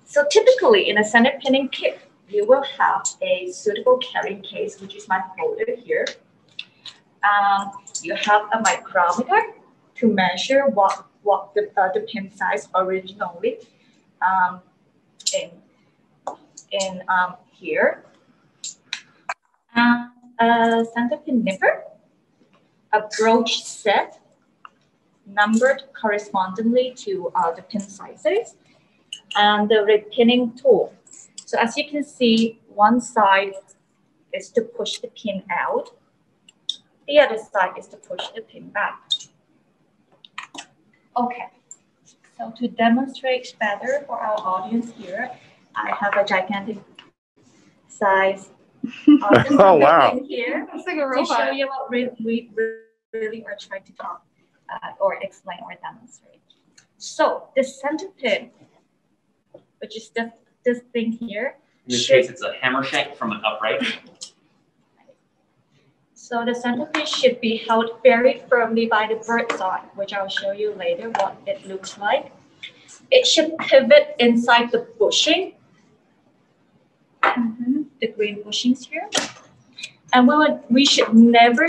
So typically in a center pinning kit, you will have a suitable carrying case, which is my folder here. You have a micrometer to measure what the pin size originally in here. A center pin nipper, a brooch set, numbered correspondingly to the pin sizes, and the repinning tool. So as you can see, one side is to push the pin out. The other side is to push the pin back. Okay, so to demonstrate better for our audience here, I have a gigantic size oh, wow. pin here it's like a robot. to show you what we really are trying to talk or explain or demonstrate. So the center pin, which is this thing here. In this case, it's a hammer shank from an upright. So the center pin should be held very firmly by the bird's eye, which I'll show you later what it looks like. It should pivot inside the bushing, the green bushings here. And we should never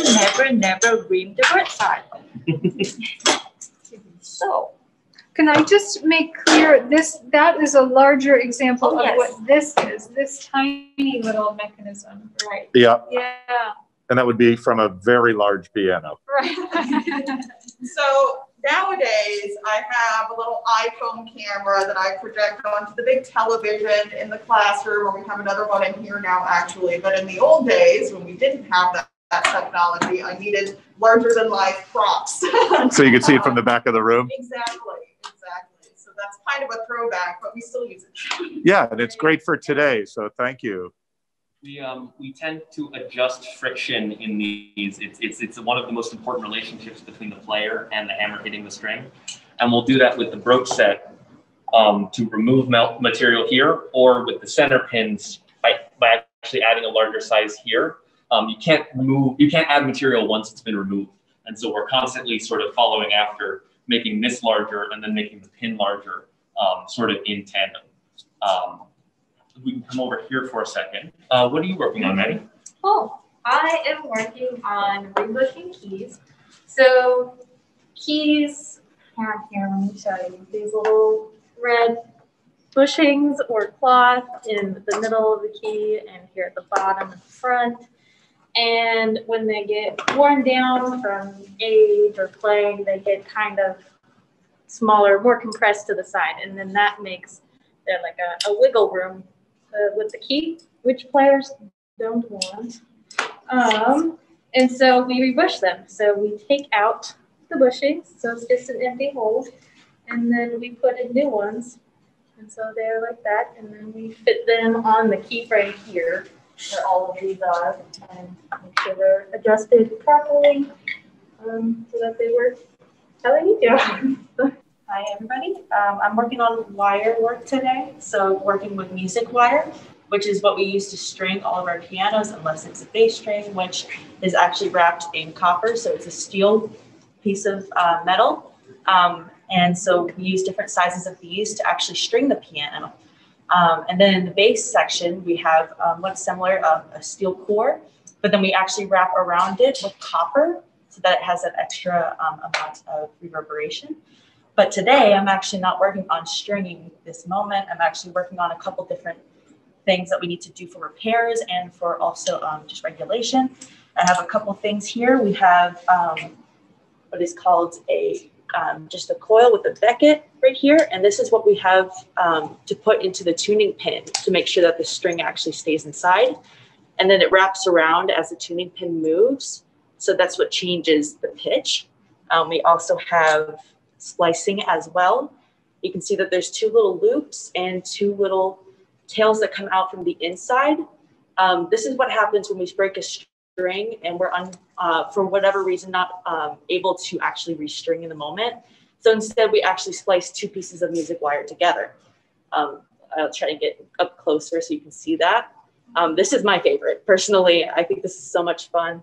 ream the bird's eye. So, can I just make clear that is a larger example of what this is, this tiny little mechanism. Right. Yeah. Yeah. And that would be from a very large piano. Right. So nowadays I have a little iPhone camera that I project onto the big television in the classroom, or we have another one in here now actually. But in the old days when we didn't have that technology, I needed larger than life props. So you can see it from the back of the room? Exactly. So that's kind of a throwback, but we still use it. Yeah, and it's great for today, so thank you. We tend to adjust friction in these. It's one of the most important relationships between the player and the hammer hitting the string. And we'll do that with the brooch set to remove material here, or with the center pins by actually adding a larger size here. You can't add material once it's been removed. And so we're constantly sort of following after, making this larger and then making the pin larger, sort of in tandem. We can come over here for a second. What are you working on, Maddie? Oh, I am working on rebushing keys. So keys, here, let me show you. These little red bushings or cloth in the middle of the key and here at the bottom and the front. And when they get worn down from age or playing, they get kind of smaller, more compressed to the side. And then that makes there like a wiggle room with the key, which players don't want. And so we rebush them. So we take out the bushings, so it's just an empty hole, and then we put in new ones. And so they're like that, and then we fit them on the key frame here, where all of these are, and make sure they're adjusted properly so that they work how they need to. Hi, everybody. I'm working on wire work today. So working with music wire, which is what we use to string all of our pianos, unless it's a bass string, which is actually wrapped in copper. So it's a steel piece of metal. And so we use different sizes of these to actually string the piano. And then in the bass section, we have what's similar, a steel core, but then we actually wrap around it with copper so that it has that extra amount of reverberation. But today, I'm actually not working on stringing this moment. I'm actually working on a couple different things that we need to do for repairs and for also just regulation. I have a couple things here. We have what is called just a coil with a becket right here. And this is what we have to put into the tuning pin to make sure that the string actually stays inside. And then it wraps around as the tuning pin moves. So that's what changes the pitch. We also have splicing as well. You can see that there's two little loops and two little tails that come out from the inside. This is what happens when we break a string and we're, for whatever reason, not able to actually restring in the moment. So instead, we actually splice two pieces of music wire together. I'll try to get up closer so you can see that. This is my favorite. Personally, I think this is so much fun.